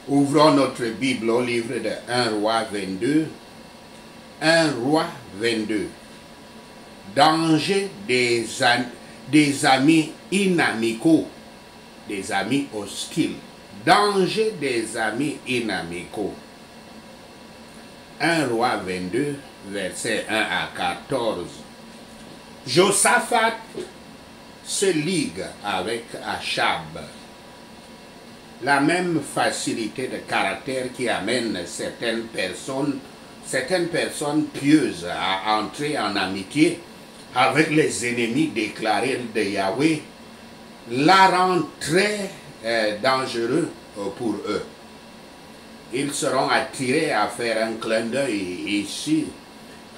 Ouvrons notre Bible au livre de 1 Roi 22. 1 Roi 22. Danger des amis inamicaux, des amis hostiles. Danger des amis inamicaux. 1 Roi 22, versets 1 à 14. Josaphat se ligue avec Achab. La même facilité de caractère qui amène certaines personnes pieuses à entrer en amitié avec les ennemis déclarés de Yahweh la rend très dangereux pour eux. Ils seront attirés à faire un clin d'œil ici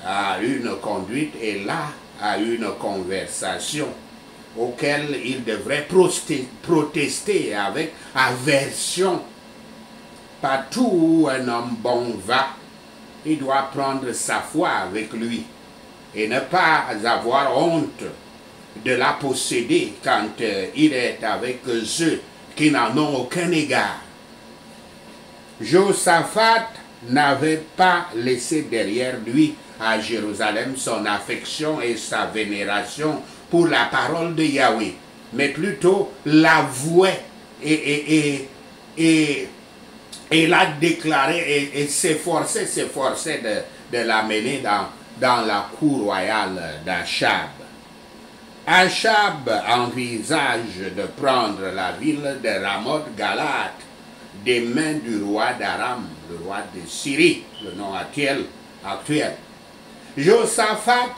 à une conduite et là à une conversation auquel ils devraient protester avec aversion. Partout où un homme bon va, il doit prendre sa foi avec lui et ne pas avoir honte de la posséder quand il est avec ceux qui n'en ont aucun égard. Josaphat n'avait pas laissé derrière lui à Jérusalem son affection et sa vénération pour la parole de Yahweh, mais plutôt l'avouait et l'a déclaré et s'efforçait de l'amener dans la cour royale d'Achab. Achab envisage de prendre la ville de Ramoth-Galate des mains du roi d'Aram, le roi de Syrie, le nom actuel. Josaphat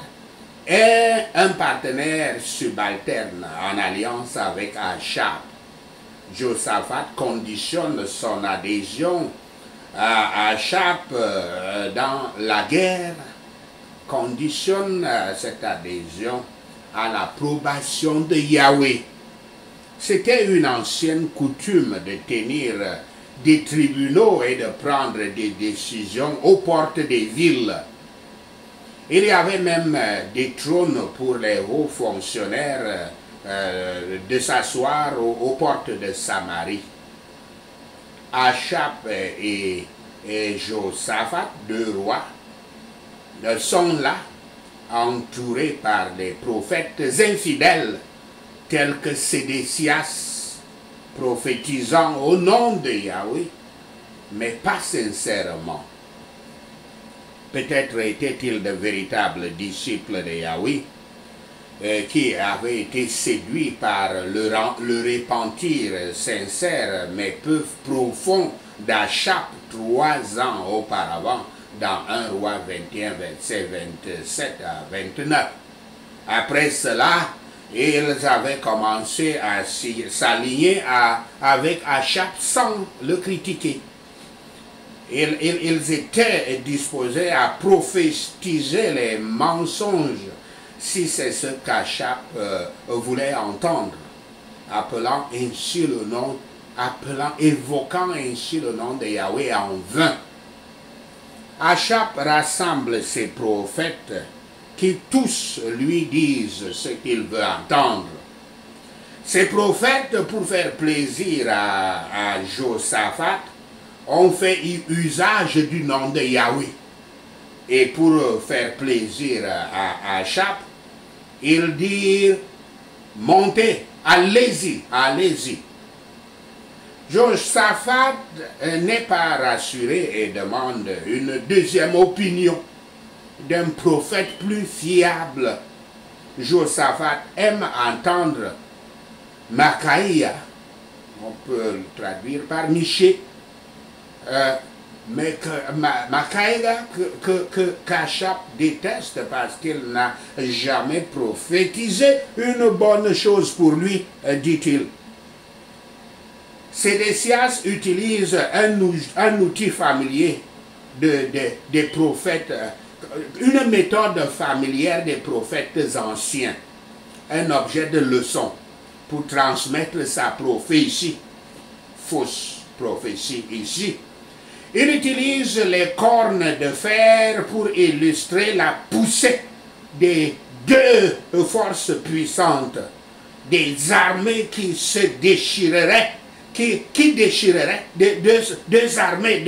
est un partenaire subalterne en alliance avec Achab. Josaphat conditionne son adhésion à Achab dans la guerre, conditionne cette adhésion à l'approbation de Yahweh. C'était une ancienne coutume de tenir des tribunaux et de prendre des décisions aux portes des villes. Il y avait même des trônes pour les hauts fonctionnaires de s'asseoir aux portes de Samarie. Achab et Josaphat, deux rois, sont là, entourés par des prophètes infidèles, tels que Sédécias, prophétisant au nom de Yahweh, mais pas sincèrement. Peut-être étaient-ils de véritables disciples de Yahweh, qui avaient été séduits par le repentir sincère mais peu profond d'Achab 3 ans auparavant dans 1 Roi 21, versets 27 à 29. Après cela, ils avaient commencé à s'aligner avec Achab sans le critiquer. Ils étaient disposés à prophétiser les mensonges si c'est ce qu'Achab voulait entendre, évoquant ainsi le nom de Yahweh en vain. Achab rassemble ses prophètes qui tous lui disent ce qu'il veut entendre. Ces prophètes, pour faire plaisir à Josaphat, ont fait usage du nom de Yahweh. Et pour faire plaisir à Achab, ils dirent, montez, allez-y, allez-y. Josaphat n'est pas rassuré et demande une deuxième opinion d'un prophète plus fiable. Josaphat aime entendre Makaïa, on peut le traduire par Miché, mais Makaïa qu'Achab déteste parce qu'il n'a jamais prophétisé une bonne chose pour lui, dit-il. Sédécias utilise un outil familier des prophètes, une méthode familière des prophètes anciens, un objet de leçon pour transmettre sa prophétie, fausse prophétie ici. Il utilise les cornes de fer pour illustrer la poussée des deux forces puissantes, des armées qui se déchireraient, qui déchirerait deux armées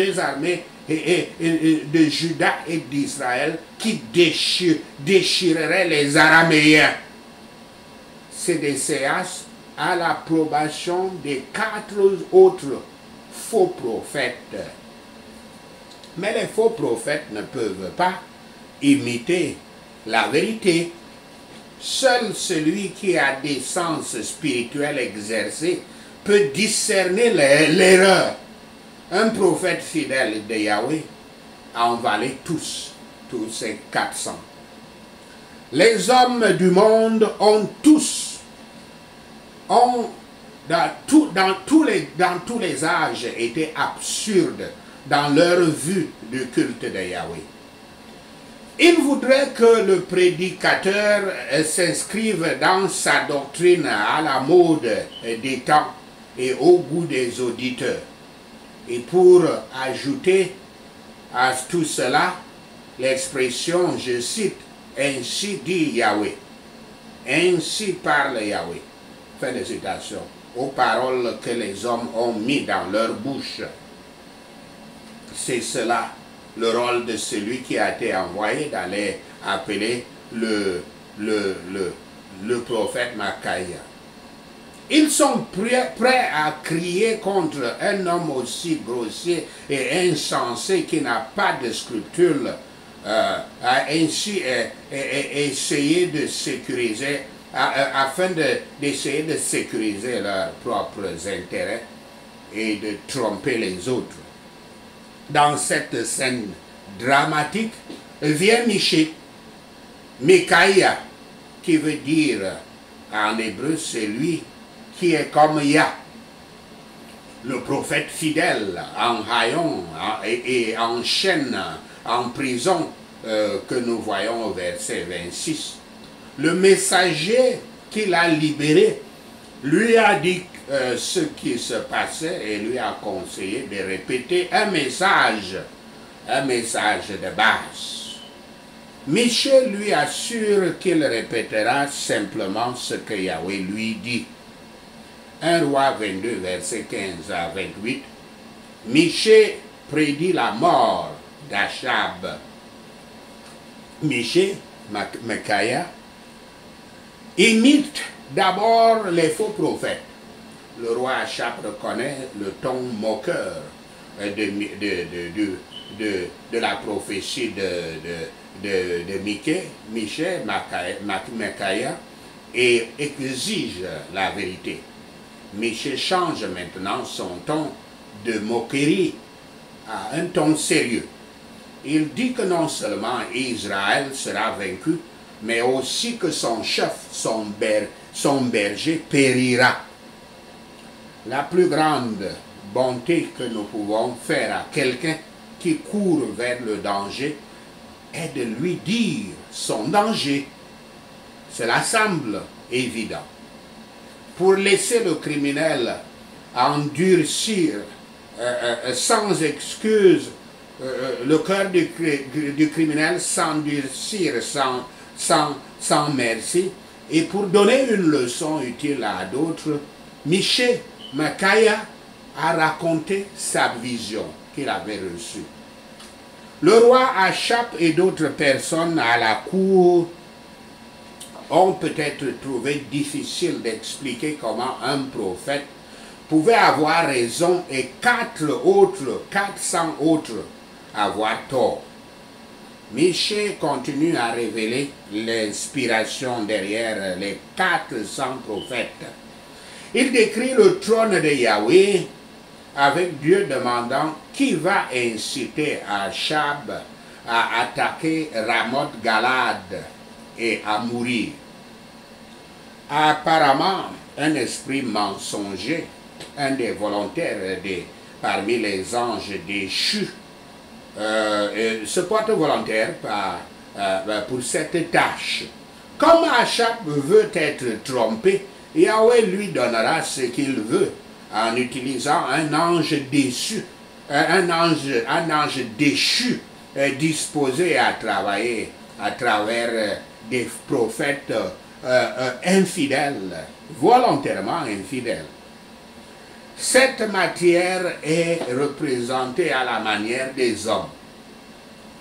de Juda et d'Israël qui déchireraient les Araméens. Sédécias à l'approbation des 4 autres faux prophètes. Mais les faux prophètes ne peuvent pas imiter la vérité. Seul celui qui a des sens spirituels exercés peut discerner l'erreur. Un prophète fidèle de Yahweh a envalé tous ces 400. Les hommes du monde ont tous, dans tous les âges, été absurdes dans leur vue du culte de Yahweh. Il voudrait que le prédicateur s'inscrive dans sa doctrine à la mode des temps et au goût des auditeurs. Et pour ajouter à tout cela l'expression, je cite, « Ainsi dit Yahweh »,« Ainsi parle Yahweh », fin de citation, aux paroles que les hommes ont mis dans leur bouche. C'est cela le rôle de celui qui a été envoyé d'aller appeler le prophète Micaya. Ils sont prêts à crier contre un homme aussi grossier et insensé qui n'a pas de scrupules, à ainsi essayer de sécuriser, afin d'essayer de sécuriser leurs propres intérêts et de tromper les autres. Dans cette scène dramatique, vient Micaya, qui veut dire en hébreu celui qui est comme Yah, le prophète fidèle en haillons et en chaîne, en prison, que nous voyons au verset 26. Le messager qui l'a libéré lui a dit ce qui se passait et lui a conseillé de répéter un message de base. Michée lui assure qu'il répétera simplement ce que Yahweh lui dit. 1 Roi 22, verset 15 à 28, Michée prédit la mort d'Achab. Michée, Micaya, imite d'abord les faux prophètes. Le roi Achab reconnaît le ton moqueur de la prophétie de Michée, Micaya, et exige la vérité. Michée change maintenant son ton de moquerie à un ton sérieux. Il dit que non seulement Israël sera vaincu, mais aussi que son chef, son berger périra. La plus grande bonté que nous pouvons faire à quelqu'un qui court vers le danger est de lui dire son danger. Cela semble évident. Pour laisser le criminel endurcir sans excuse, le cœur du criminel s'endurcir sans merci, et pour donner une leçon utile à d'autres, Michée, Micaya a raconté sa vision qu'il avait reçue. Le roi Achab et d'autres personnes à la cour ont peut-être trouvé difficile d'expliquer comment un prophète pouvait avoir raison et 400 autres avoir tort. Michée continue à révéler l'inspiration derrière les 400 prophètes. Il décrit le trône de Yahweh avec Dieu demandant qui va inciter Achab à attaquer Ramoth Galad et à mourir. Apparemment, un esprit mensonger, un des volontaires parmi les anges déchus, se porte volontaire pour cette tâche. Comme Achab veut être trompé, Yahweh lui donnera ce qu'il veut en utilisant un ange déchu, disposé à travailler à travers des prophètes infidèles, volontairement infidèles. Cette matière est représentée à la manière des hommes.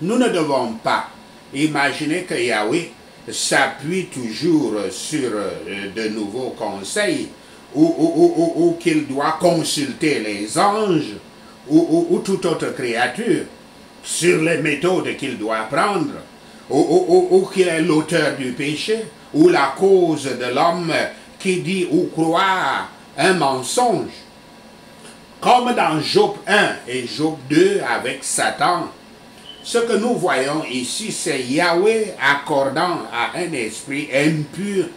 Nous ne devons pas imaginer que Yahweh s'appuie toujours sur de nouveaux conseils ou qu'il doit consulter les anges ou toute autre créature sur les méthodes qu'il doit prendre ou qu'il est l'auteur du péché ou la cause de l'homme qui dit ou croit un mensonge. Comme dans Job 1 et Job 2 avec Satan, ce que nous voyons ici, c'est Yahweh accordant à un esprit impur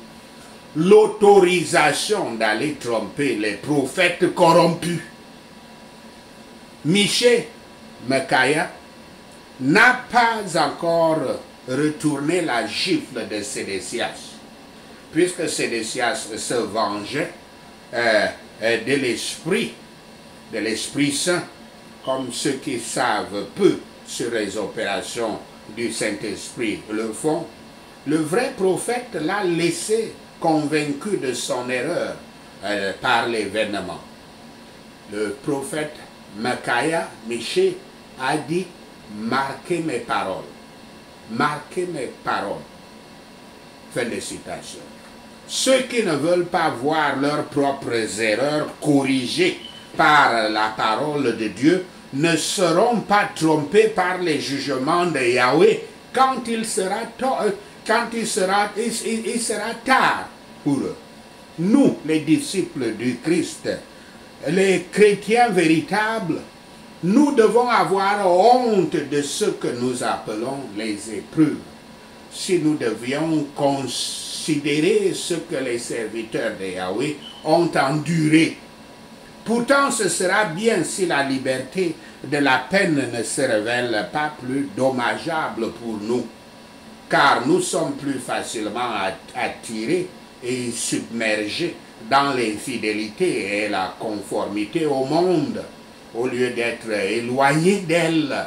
l'autorisation d'aller tromper les prophètes corrompus. Michée, Micaya, n'a pas encore retourné la gifle de Sédécias, puisque Sédécias se vengeait de l'Esprit Saint, comme ceux qui savent peu sur les opérations du Saint-Esprit le font. Le vrai prophète l'a laissé convaincu de son erreur par l'événement. Le prophète Micaya, Michée, a dit « Marquez mes paroles. Marquez mes paroles. » Fin de citation. Ceux qui ne veulent pas voir leurs propres erreurs corrigées par la parole de Dieu ne seront pas trompés par les jugements de Yahweh quand il sera tard pour eux. Nous, les disciples du Christ, les chrétiens véritables, nous devons avoir honte de ce que nous appelons les épreuves. Si nous devions considérer ce que les serviteurs de Yahweh ont enduré, pourtant ce sera bien si la liberté de la peine ne se révèle pas plus dommageable pour nous, car nous sommes plus facilement attirés et submergés dans l'infidélité et la conformité au monde, au lieu d'être éloignés d'elle.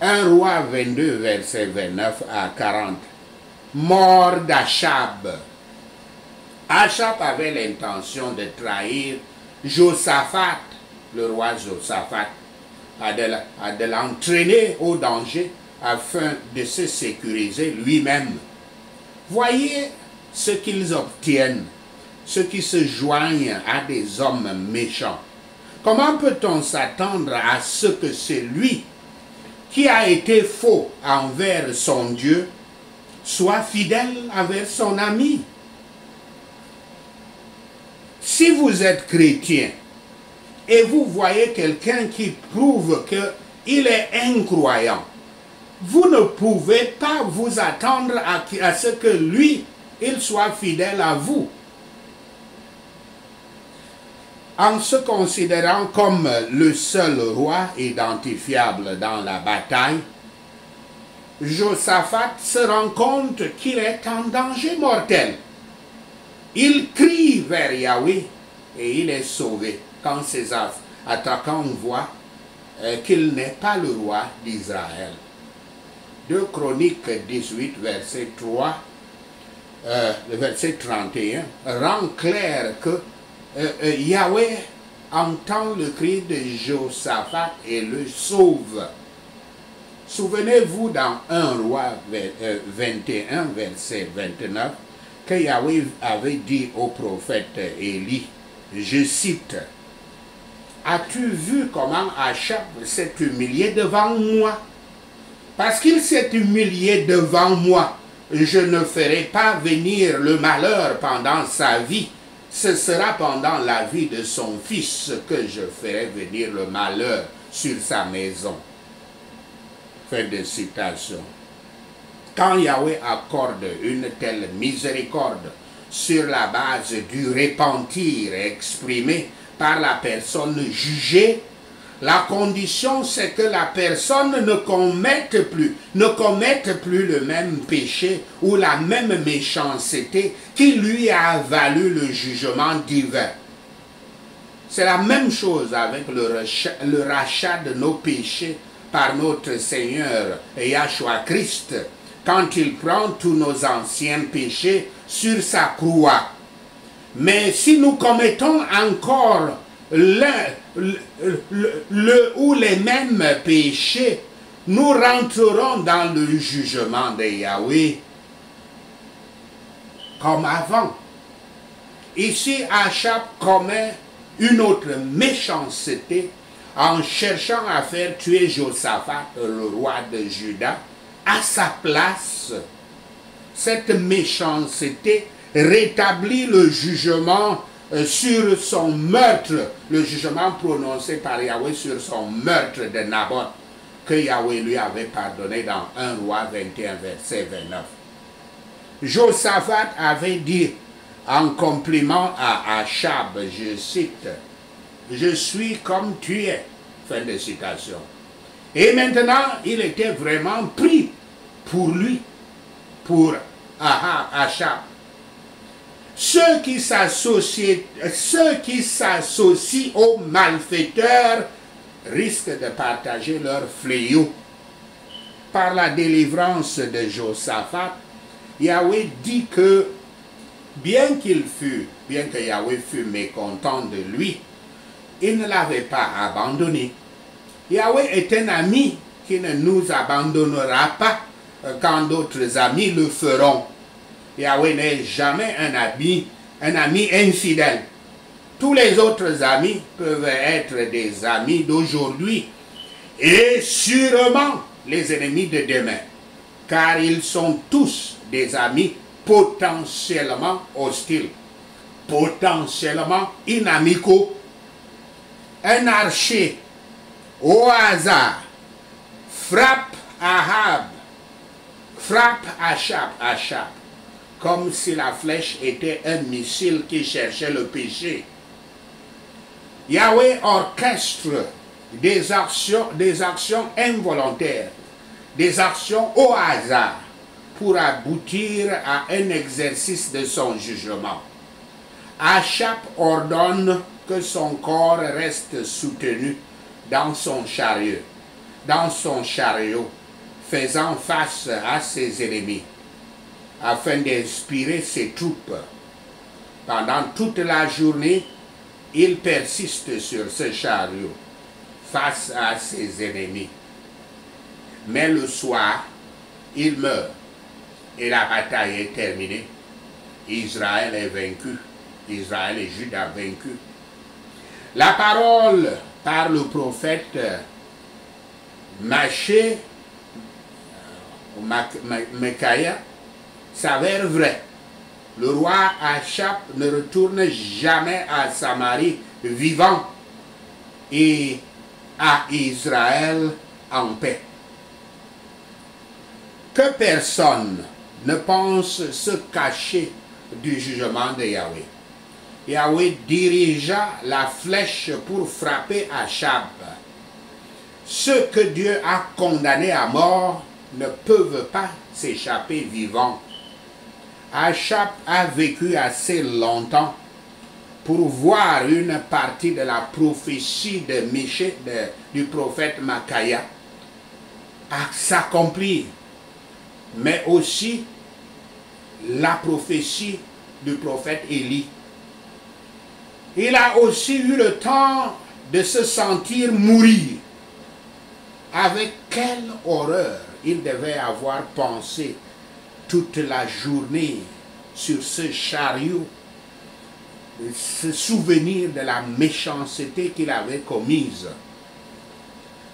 1 Roi 22, verset 29 à 40. Mort d'Achab. Achab avait l'intention de trahir Josaphat, le roi Josaphat, de l'entraîner au danger afin de se sécuriser lui-même. Voyez ce qu'ils obtiennent, ceux qui se joignent à des hommes méchants. Comment peut-on s'attendre à ce que celui qui a été faux envers son Dieu soit fidèle envers son ami? Si vous êtes chrétien et vous voyez quelqu'un qui prouve qu'il est incroyant, vous ne pouvez pas vous attendre à ce que lui, il soit fidèle à vous. En se considérant comme le seul roi identifiable dans la bataille, Josaphat se rend compte qu'il est en danger mortel. Il crie vers Yahweh et il est sauvé quand ses attaquants voient qu'il n'est pas le roi d'Israël. 2 Chroniques 18, verset 3, le verset 31, rend clair que Yahweh entend le cri de Josaphat et le sauve. Souvenez-vous dans 1 Roi 21, verset 29, que Yahweh avait dit au prophète Élie, je cite, « As-tu vu comment Achab s'est humilié devant moi? Parce qu'il s'est humilié devant moi, je ne ferai pas venir le malheur pendant sa vie. Ce sera pendant la vie de son fils que je ferai venir le malheur sur sa maison. » Fin de citation. Quand Yahweh accorde une telle miséricorde sur la base du repentir exprimé par la personne jugée, la condition c'est que la personne ne commette plus le même péché ou la même méchanceté qui lui a valu le jugement divin. C'est la même chose avec le rachat de nos péchés par notre Seigneur Yahshua Christ, quand il prend tous nos anciens péchés sur sa croix. Mais si nous commettons encore le ou les mêmes péchés, nous rentrerons dans le jugement de Yahweh comme avant. Ici, Achab commet une autre méchanceté en cherchant à faire tuer Josaphat, le roi de Juda, à sa place. Cette méchanceté rétablit le jugement sur son meurtre, le jugement prononcé par Yahweh sur son meurtre de Naboth, que Yahweh lui avait pardonné dans 1 Roi 21, verset 29. Josaphat avait dit en compliment à Achab, je cite, « Je suis comme tu es », fin de citation. Et maintenant, il était vraiment pris pour lui, pour Achab. Ceux qui s'associent aux malfaiteurs risquent de partager leur fléau. Par la délivrance de Josaphat, Yahweh dit que bien que Yahweh fût mécontent de lui, il ne l'avait pas abandonné. Yahweh est un ami qui ne nous abandonnera pas quand d'autres amis le feront. Yahweh n'est jamais un ami infidèle. Tous les autres amis peuvent être des amis d'aujourd'hui et sûrement les ennemis de demain, car ils sont tous des amis potentiellement hostiles, potentiellement inamicaux. Un archer, au hasard, frappe Achab, comme si la flèche était un missile qui cherchait le péché. Yahweh orchestre des actions involontaires, des actions au hasard, pour aboutir à un exercice de son jugement. Achab ordonne que son corps reste soutenu dans son chariot, faisant face à ses ennemis, afin d'inspirer ses troupes. Pendant toute la journée, il persiste sur ce chariot, face à ses ennemis. Mais le soir, il meurt, et la bataille est terminée. Israël est vaincu. Israël et Juda vaincus. La parole par le prophète Micaya s'avère vraie. Le roi Achab ne retourne jamais à Samarie vivant et à Israël en paix. Que personne ne pense se cacher du jugement de Yahweh. Yahweh dirigea la flèche pour frapper Achab. Ceux que Dieu a condamnés à mort ne peuvent pas s'échapper vivants. Achab a vécu assez longtemps pour voir une partie de la prophétie de du prophète Micaya s'accomplir, mais aussi la prophétie du prophète Élie. Il a aussi eu le temps de se sentir mourir. Avec quelle horreur il devait avoir pensé toute la journée sur ce chariot, se souvenir de la méchanceté qu'il avait commise.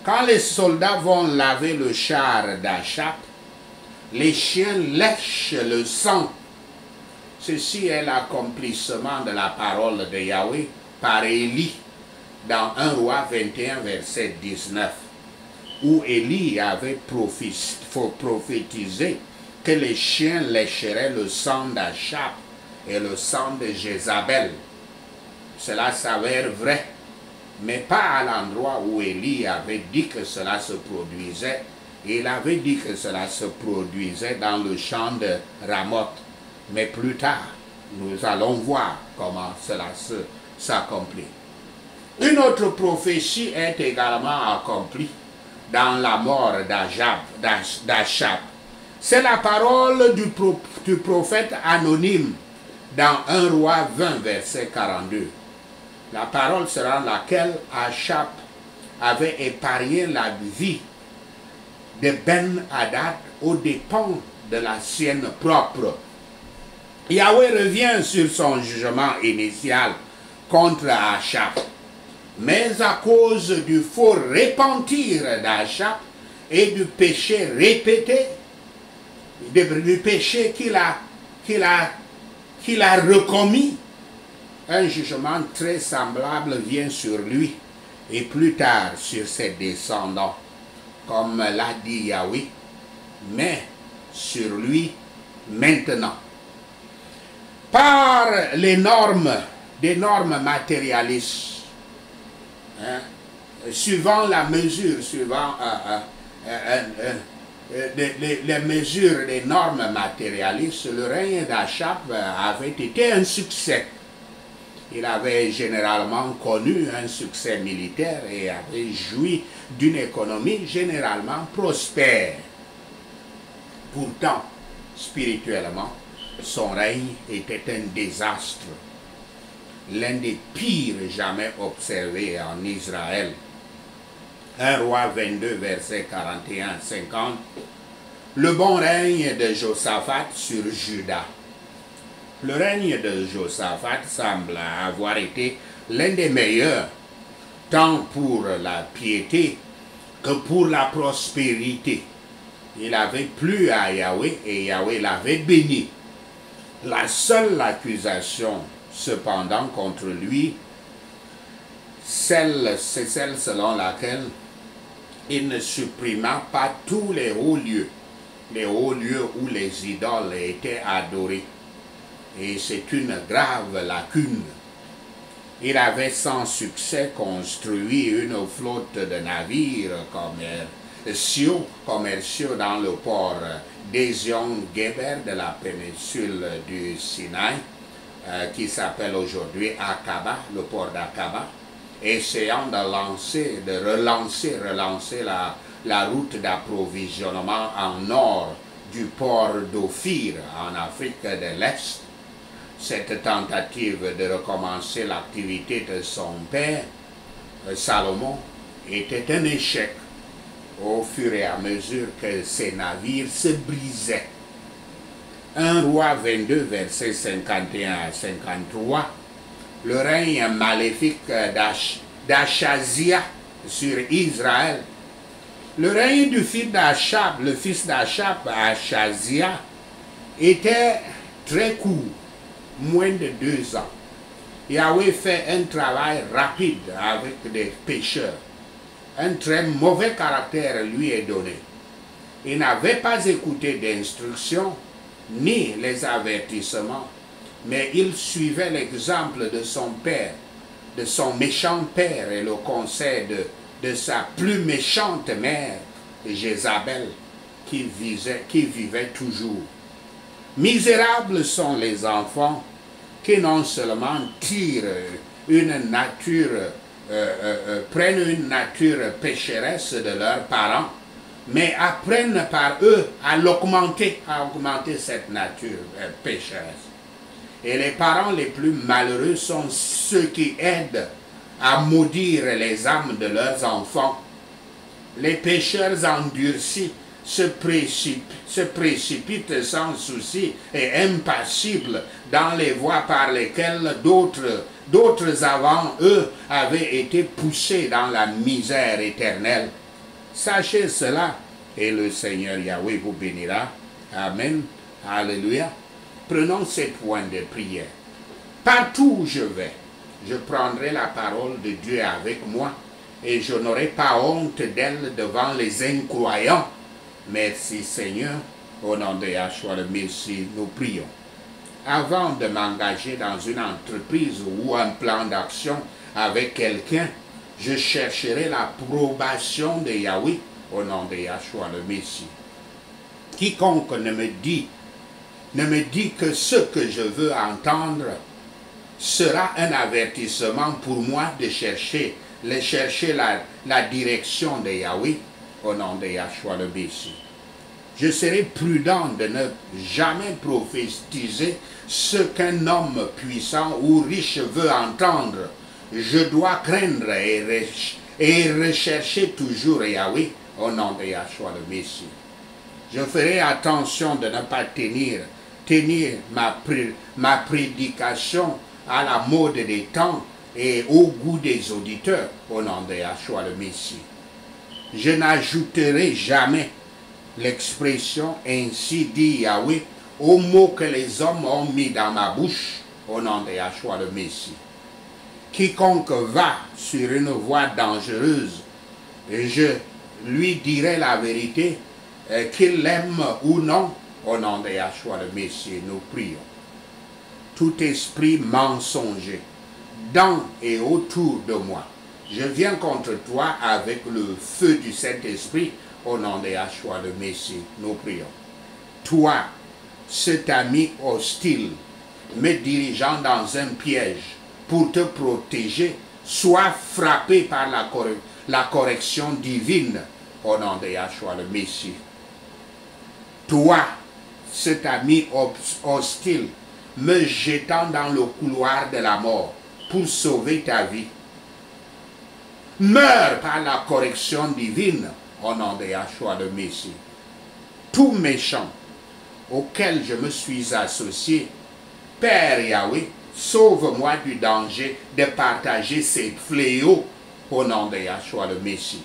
Quand les soldats vont laver le char d'Achab, les chiens lèchent le sang. Ceci est l'accomplissement de la parole de Yahweh par Élie dans 1 Roi 21, verset 19, où Élie avait prophétisé que les chiens lécheraient le sang d'Achab et le sang de Jézabel. Cela s'avère vrai, mais pas à l'endroit où Élie avait dit que cela se produisait. Il avait dit que cela se produisait dans le champ de Ramoth. Mais plus tard, nous allons voir comment cela s'accomplit. Une autre prophétie est également accomplie dans la mort d'Achab. C'est la parole du prophète anonyme dans 1 Roi 20, verset 42. La parole sera laquelle Achab avait épargné la vie de Ben-Hadad aux dépens de la sienne propre. Yahweh revient sur son jugement initial contre Achab, mais à cause du faux repentir d'Achab et du péché répété, du péché qu'il a recommis, un jugement très semblable vient sur lui et plus tard sur ses descendants, comme l'a dit Yahweh, mais sur lui maintenant. Par des normes matérialistes, suivant la mesure, les mesures des normes matérialistes, le règne d'Achab avait été un succès. Il avait généralement connu un succès militaire et avait joui d'une économie généralement prospère. Pourtant, spirituellement, son règne était un désastre, l'un des pires jamais observés en Israël. 1 Roi 22, verset 41-50, le bon règne de Josaphat sur Juda. Le règne de Josaphat semble avoir été l'un des meilleurs, tant pour la piété que pour la prospérité. Il avait plu à Yahweh et Yahweh l'avait béni. La seule accusation, cependant, contre lui, c'est celle selon laquelle il ne supprima pas tous les hauts lieux où les idoles étaient adorées. Et c'est une grave lacune. Il avait sans succès construit une flotte de navires commerciaux dans le port d'Ezion-Geber de la péninsule du Sinaï, qui s'appelle aujourd'hui Aqaba, le port d'Aqaba, essayant de relancer la route d'approvisionnement en or du port d'Ophir en Afrique de l'Est. Cette tentative de recommencer l'activité de son père, Salomon, était un échec au fur et à mesure que ses navires se brisaient. 1 Roi 22, versets 51 à 53, le règne maléfique d'Achazia sur Israël. Le règne du fils d'Achab, le fils d'Achab, Achazia, était très court, moins de 2 ans. Yahweh fait un travail rapide avec des pécheurs. Un très mauvais caractère lui est donné. Il n'avait pas écouté d'instructions ni les avertissements, mais il suivait l'exemple de son père, de son méchant père et le conseil de sa plus méchante mère, Jézabel, qui vivait toujours. Misérables sont les enfants qui non seulement prennent une nature pécheresse de leurs parents, mais apprennent par eux à augmenter cette nature pécheresse. Et les parents les plus malheureux sont ceux qui aident à maudire les âmes de leurs enfants. Les pécheurs endurcis se précipitent sans souci et impassibles dans les voies par lesquelles d'autres avant eux avaient été poussés dans la misère éternelle. Sachez cela et le Seigneur Yahweh vous bénira. Amen. Alléluia. Prenons ces points de prière. Partout où je vais, je prendrai la parole de Dieu avec moi et je n'aurai pas honte d'elle devant les incroyants. Merci Seigneur, au nom de Yahshua le Messie, nous prions. Avant de m'engager dans une entreprise ou un plan d'action avec quelqu'un, je chercherai l'approbation de Yahweh au nom de Yahshua le Messie. Quiconque ne me dit que ce que je veux entendre sera un avertissement pour moi de chercher la direction de Yahweh au nom de Yahshua le Messie. Je serai prudent de ne jamais prophétiser ce qu'un homme puissant ou riche veut entendre. Je dois craindre et rechercher toujours Yahweh au nom de Yahshua le Messie. Je ferai attention de ne pas tenir ma prédication à la mode des temps et au goût des auditeurs au nom de Yahshua le Messie. Je n'ajouterai jamais l'expression ainsi dit Yahweh aux mots que les hommes ont mis dans ma bouche au nom de Yahshua le Messie. Quiconque va sur une voie dangereuse, je lui dirai la vérité, qu'il l'aime ou non, au nom de Yahshua le Messie, nous prions. Tout esprit mensonger, dans et autour de moi, je viens contre toi avec le feu du Saint-Esprit, au nom de Yahshua le Messie, nous prions. Toi, cet ami hostile, me dirigeant dans un piège pour te protéger, sois frappé par la correction divine, au nom de Yahshua le Messie. Toi, cet ami hostile, me jetant dans le couloir de la mort pour sauver ta vie, meurs par la correction divine, au nom de Yahshua le Messie. Tout méchant auquel je me suis associé, Père Yahweh, sauve-moi du danger de partager ces fléaux au nom de Yahshua le Messie.